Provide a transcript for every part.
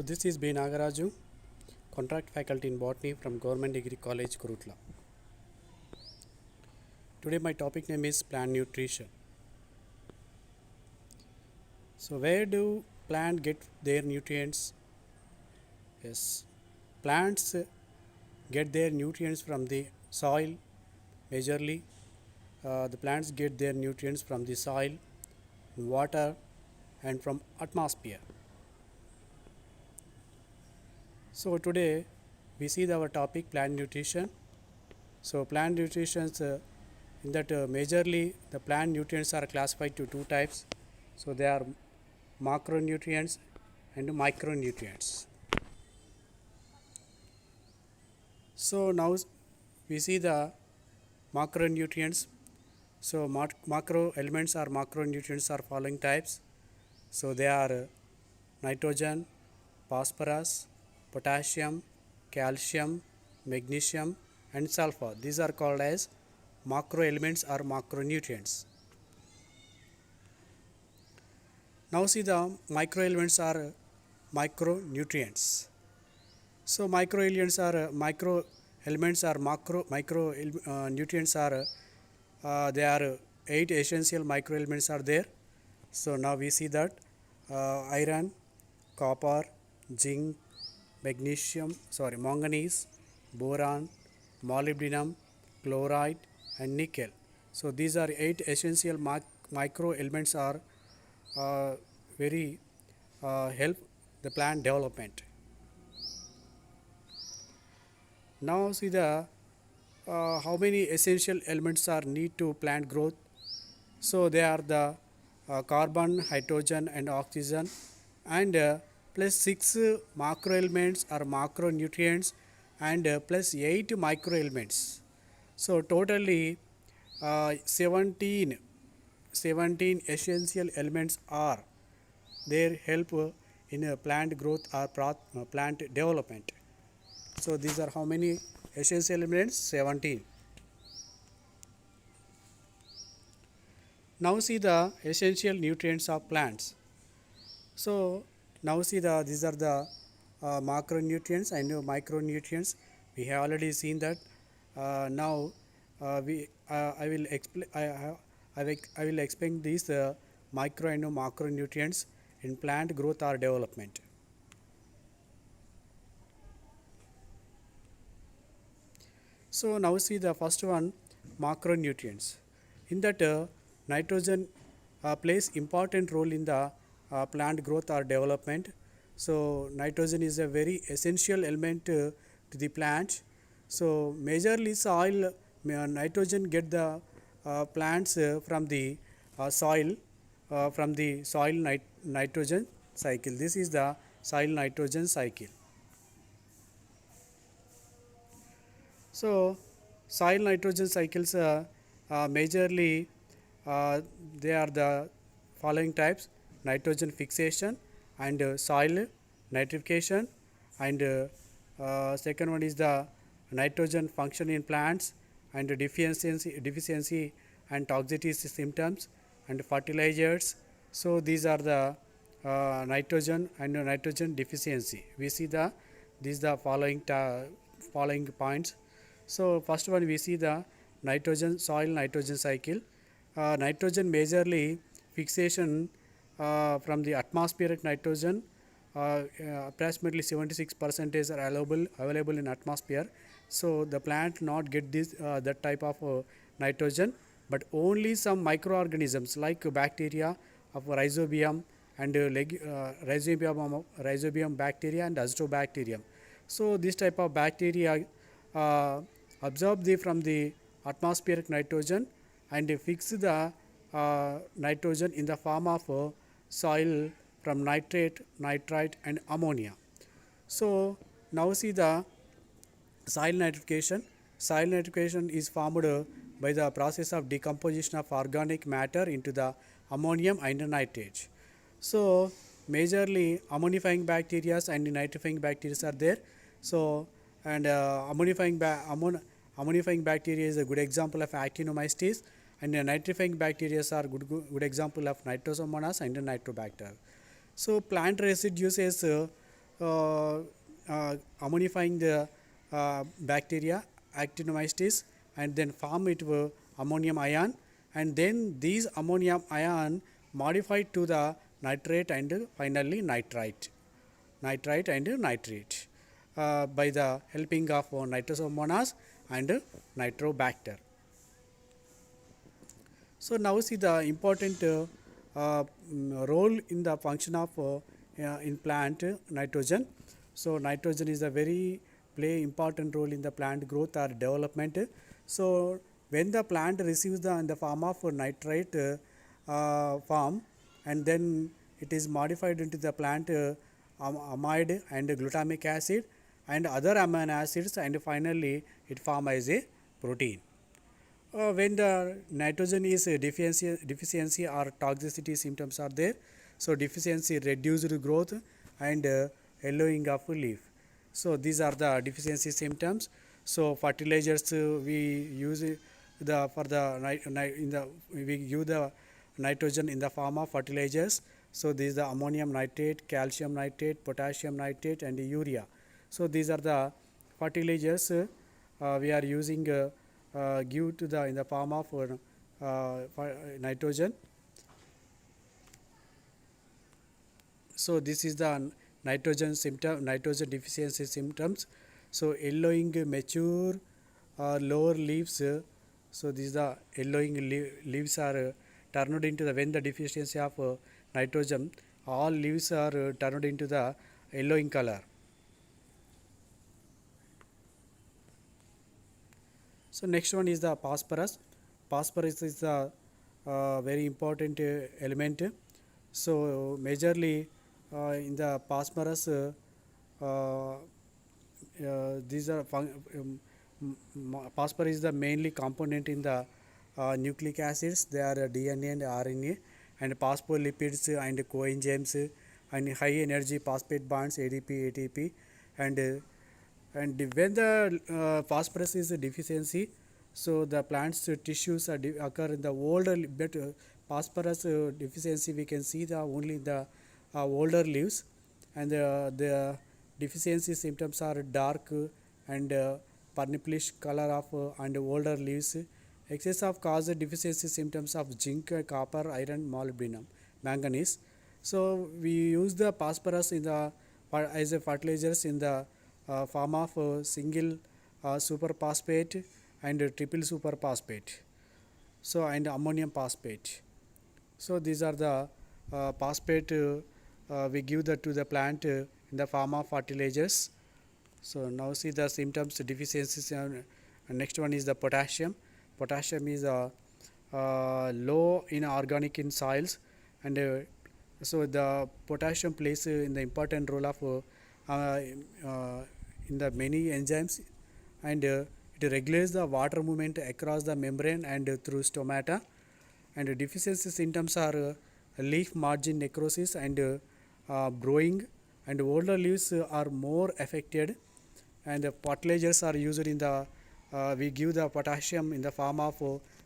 So this is B. Nagaraju, contract faculty in botany from Government Degree College, Kurutla. Today my topic name is plant nutrition. So where do plants get their nutrients? Yes, plants get their nutrients from the soil majorly. The plants get their nutrients from the soil, water and from atmosphere. So today we see our topic plant nutrition. So plant nutrition in that majorly the plant nutrients are classified to two types. So they are macronutrients and micronutrients. So now we see the macronutrients. So macro elements or macronutrients are following types. So they are nitrogen, phosphorus, potassium, calcium, magnesium and sulfur. These are called as macro elements or macronutrients. Now see the micro elements are micronutrients. So micro elements are nutrients are they are 8 essential micro elements are there. So now we see that iron, copper, zinc, manganese, boron, molybdenum, chloride and nickel. So these are 8 essential micro elements are very help the plant development. Now see the how many essential elements are need to plant growth. So they are the carbon, hydrogen and oxygen and plus 6 macro elements or macronutrients and plus 8 micro elements. So totally 17 essential elements are their help in plant growth or plant development. So these are how many essential elements? 17. Now see the essential nutrients of plants. So now see these are the macronutrients and micronutrients. We have already seen that. Now I will explain. I will explain these micro and macronutrients in plant growth or development. So now see the first one, macronutrients. In that nitrogen plays important role in the plant growth or development. So nitrogen is a very essential element to the plant. So majorly soil nitrogen get the plants from the soil nitrogen cycle. This is the soil nitrogen cycle. So soil nitrogen cycles majorly they are the following types: nitrogen fixation and soil nitrification, and second one is the nitrogen function in plants and deficiency and toxicity symptoms and fertilizers. So these are the nitrogen and nitrogen deficiency. We see these the following points. So first one we see the soil nitrogen cycle. Nitrogen majorly fixation from the atmospheric nitrogen. Approximately 76% are available in atmosphere. So the plant not get this that type of nitrogen, but only some microorganisms like bacteria of rhizobium and rhizobium bacteria and azotobacterium. So this type of bacteria absorb from the atmospheric nitrogen and fix the nitrogen in the form of soil from nitrate, nitrite and ammonia. So now see the soil nitrification. Soil nitrification is formed by the process of decomposition of organic matter into the ammonium and nitrate. So majorly ammonifying bacteria and nitrifying bacteria are there. So and ammonifying bacteria is a good example of actinomycetes, and nitrifying bacteria are good example of nitrosomonas and nitrobacter. So plant residues is uh, ammonifying the bacteria actinomycetes and then form it ammonium ion, and then these ammonium ion modified to the nitrate and finally nitrite and nitrate by the helping of nitrosomonas and nitrobacter. So now see the important role in the function of in plant nitrogen. So nitrogen is a very play important role in the plant growth or development. So when the plant receives the in the form of nitrate form, and then it is modified into the plant amide and glutamic acid and other amino acids, and finally it form as a protein. When the nitrogen is deficiency or toxicity symptoms are there, so deficiency reduced growth and yellowing of leaf. So these are the deficiency symptoms. So fertilizers we use the for the in the we use the nitrogen in the form of fertilizers. So these are ammonium nitrate, calcium nitrate, potassium nitrate, and urea. So these are the fertilizers we are using give to the in the form of nitrogen. So this is the nitrogen deficiency symptoms. So yellowing mature lower leaves. So these the yellowing leaves are turned into the when the deficiency of nitrogen, all leaves are turned into the yellowing color. So next one is the phosphorus. Phosphorus is the very important element. So majorly in the phosphorus, these are phosphorus is the mainly component in the nucleic acids. They are DNA and RNA, and phospholipids and coenzymes and high energy phosphate bonds ADP, ATP, and and when the phosphorus is a deficiency, so the plant's tissues are occur in the older but phosphorus deficiency we can see the only the older leaves, and the deficiency symptoms are dark and purplish color of and older leaves. Excess of cause deficiency symptoms of zinc, copper, iron, molybdenum, manganese. So we use the phosphorus in the as a fertilizers in the form of single superphosphate and triple superphosphate. So and ammonium phosphate. So these are the phosphate we give that to the plant in the form of fertilizers. So now see the symptoms deficiencies. Next one is the potassium. Potassium is low in organic in soils, and so the potassium plays in the important role of in the many enzymes, and it regulates the water movement across the membrane and through stomata. And deficiency symptoms are leaf margin necrosis and growing, and older leaves are more affected, and the fertilizers are used in the we give the potassium in the form of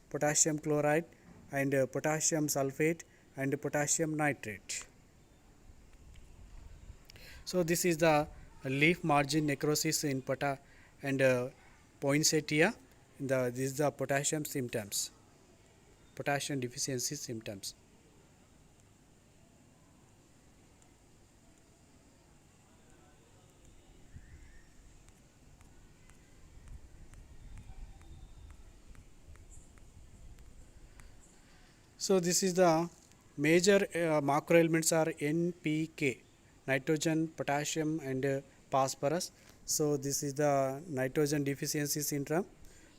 potassium chloride and potassium sulfate and potassium nitrate. So this is the leaf margin necrosis in and poinsettia. This is the potassium symptoms, potassium deficiency symptoms. So this is the major macro elements are NPK, nitrogen, potassium, and phosphorus. So this is the nitrogen deficiency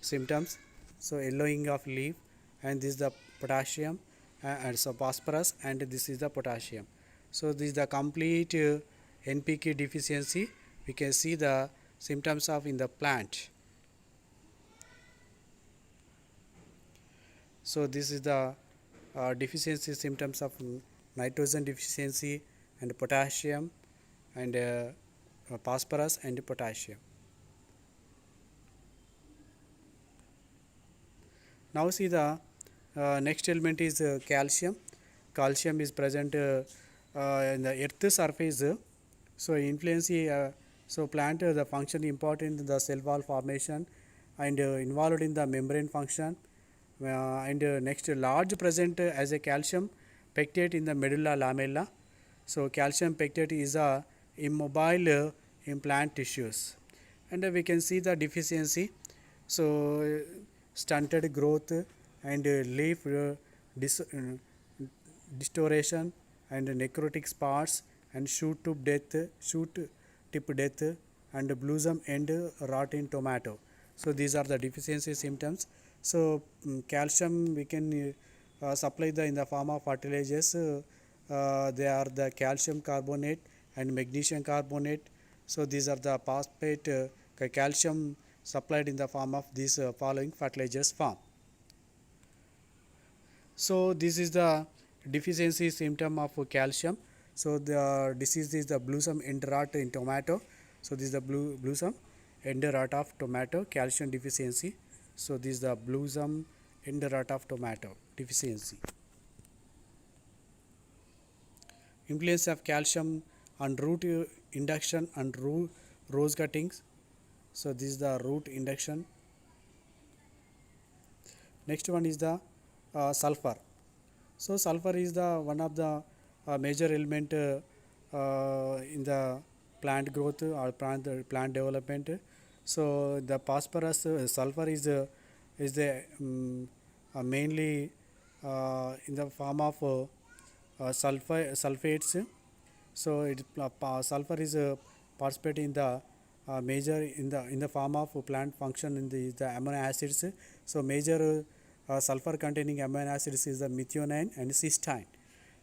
symptoms. So yellowing of leaf, and this is the potassium, and so phosphorus, and this is the potassium. So this is the complete NPK deficiency. We can see the symptoms of in the plant. So this is the deficiency symptoms of nitrogen deficiency and potassium and phosphorus and potassium. Now see the next element is calcium. Calcium is present in the earth surface So influence so plant the function important in the cell wall formation and involved in the membrane function and next large present as a calcium pectate in the medulla lamella. So calcium pectate is a immobile in plant tissues and we can see the deficiency. So stunted growth and leaf distortion and necrotic spots and shoot tip death and blossom end rot in tomato. So these are the deficiency symptoms. So calcium we can supply the in the form of fertilizers. They are the calcium carbonate and magnesium carbonate. So these are the phosphate calcium supplied in the form of these following fertilizers form. So this is the deficiency symptom of calcium. So the disease is the blossom end rot in tomato. So this is the blossom end rot of tomato calcium deficiency. So this is the blossom end rot of tomato deficiency. Influence of calcium on root induction and rose cuttings. So this is the root induction. Next one is the sulfur. So sulfur is the one of the major element in the plant growth or plant development. So the phosphorus sulfur is the mainly in the form of sulfates. So sulfur is participate in the major in the form of plant function in the amino acids. So major sulfur containing amino acids is the methionine and cysteine.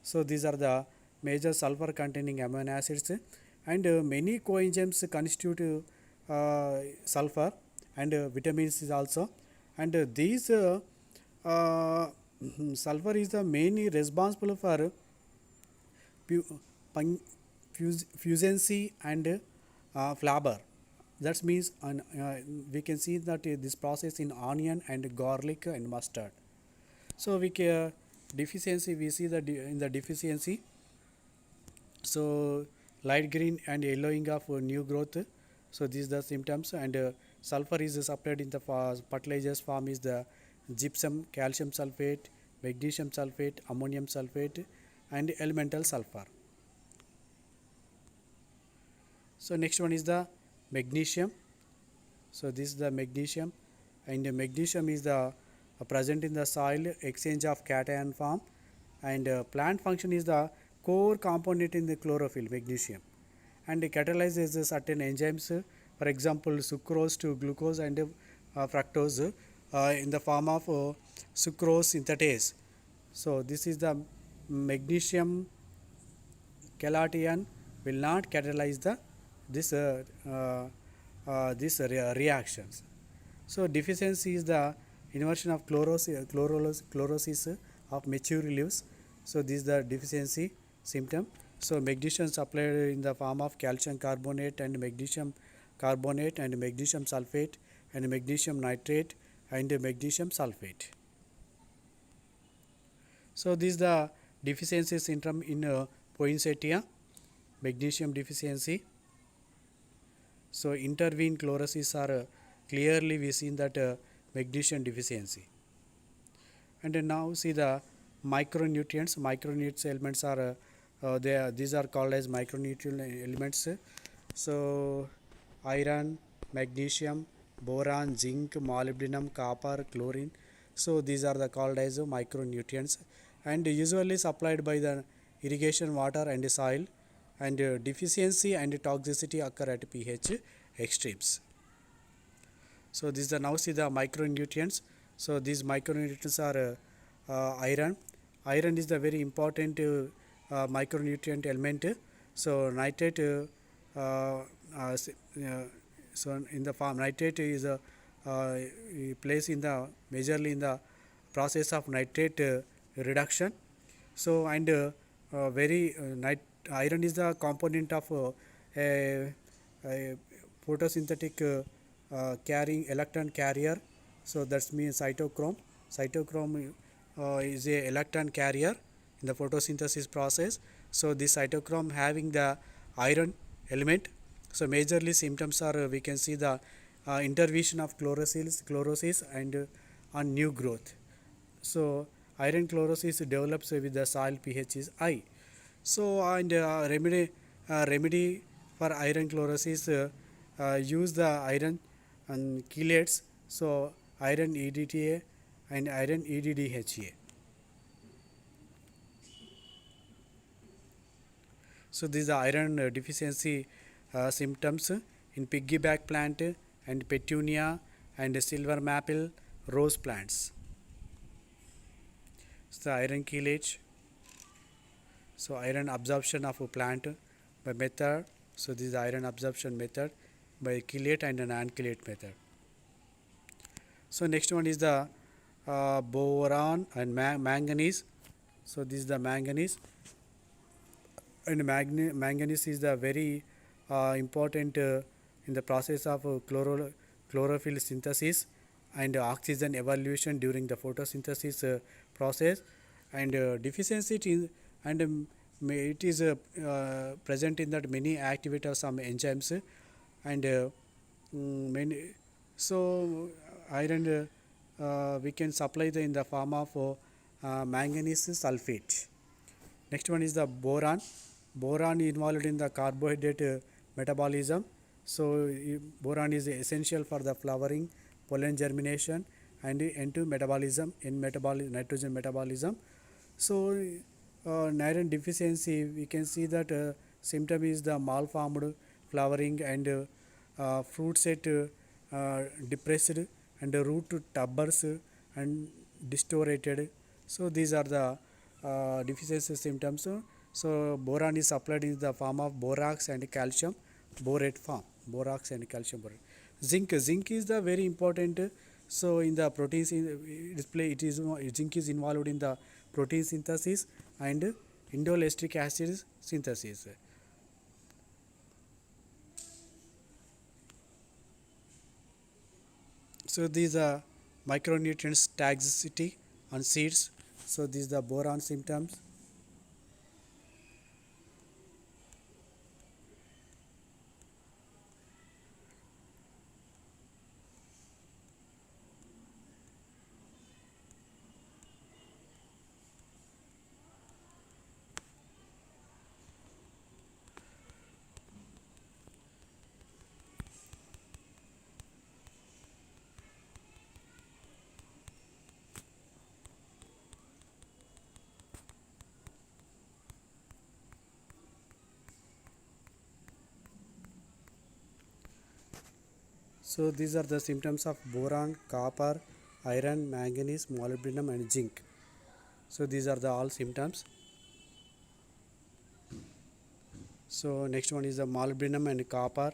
So these are the major sulfur containing amino acids and many coenzymes constitute sulfur and vitamins is also and these sulfur is the mainly responsible for fusency and flavor. That means we can see that this process in onion and garlic and mustard. So we can deficiency we see that in the deficiency. So light green and yellowing of new growth. So these are the symptoms and sulfur is supplied in the fertilizers form is the gypsum, calcium sulfate, magnesium sulfate, ammonium sulfate and elemental sulfur. So next one is the magnesium. So this is the magnesium and the magnesium is the present in the soil exchange of cation form and plant function is the core component in the chlorophyll magnesium and catalyzes certain enzymes for example sucrose to glucose and fructose in the form of sucrose synthetase. So this is the magnesium cation will not catalyze the this reactions. So deficiency is the inversion of chlorosis of mature leaves. So this is the deficiency symptom. So magnesium supplied in the form of calcium carbonate and magnesium sulfate and magnesium nitrate and magnesium sulfate. So this is the deficiency syndrome in poinsettia, magnesium deficiency. So intervene chlorosis are clearly we seen that magnesium deficiency. And now see the micronutrients. Micronutrient elements are these are called as micronutrient elements. So iron, magnesium, boron, zinc, molybdenum, copper, chlorine. So these are the called as micronutrients and usually supplied by the irrigation water and soil and deficiency and toxicity occur at pH extremes. So this is the now see the micronutrients. So these micronutrients are iron. Iron is the very important micronutrient element. So nitrate so in the form nitrate is a place in the majorly in the process of nitrate reduction. So and very iron is the component of a photosynthetic carrying electron carrier. So that means cytochrome. Cytochrome is a electron carrier in the photosynthesis process. So this cytochrome having the iron element. So majorly symptoms are we can see the intervention of chlorosis and on new growth. So iron chlorosis develops with the soil pH is high. So and remedy for iron chlorosis use the iron and chelates. So iron EDTA and iron EDDHA. So these are iron deficiency symptoms in piggyback plant and petunia and silver maple rose plants. So the iron chelate. So iron absorption of a plant by method. So this is iron absorption method by chelate and non-chelate method. So next one is the boron and manganese. So this is the manganese, and manganese is the very important in the process of chlorophyll synthesis and oxygen evolution during the photosynthesis process, and deficiency it is, and it is present in that many activators some enzymes and many. So iron we can supply in the form of manganese sulfate. Next one is the boron. Boron involved in the carbohydrate metabolism. So boron is essential for the flowering, pollen germination, and N2 metabolism in nitrogen metabolism. So iron deficiency, we can see that symptom is the malformed flowering and fruit set depressed and root tubbers and distorted. So these are the deficiency symptoms. So boron is supplied in the form of borax and calcium borate form. Borax and calcium borate. Zinc is the very important. So in the proteins display, zinc is involved in the protein synthesis and indole acid synthesis. So these are micronutrients toxicity on seeds. So these are the boron symptoms. So these are the symptoms of boron, copper, iron, manganese, molybdenum and zinc. So these are the all symptoms. So next one is the molybdenum and copper.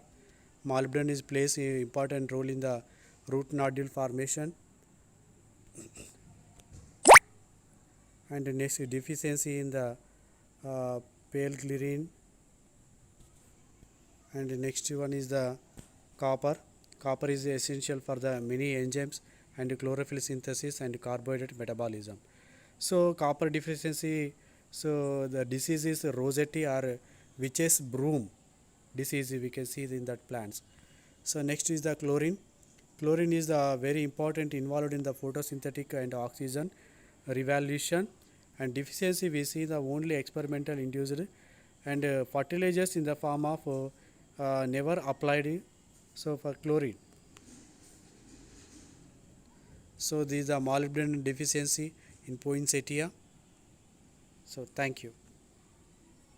Molybdenum is plays a important role in the root nodule formation, and the next deficiency in the pale glycerine, and the next one is the copper. Copper is essential for the many enzymes and chlorophyll synthesis and carbohydrate metabolism. So copper deficiency, so the disease is rosette or witch's broom disease, we can see in that plants. So next is the chlorine. Chlorine is very important involved in the photosynthetic and oxygen revolution, and deficiency we see the only experimental induced, and fertilizers in the form of never applied. So for chlorine, so these are molybdenum deficiency in poinsettia. So thank you.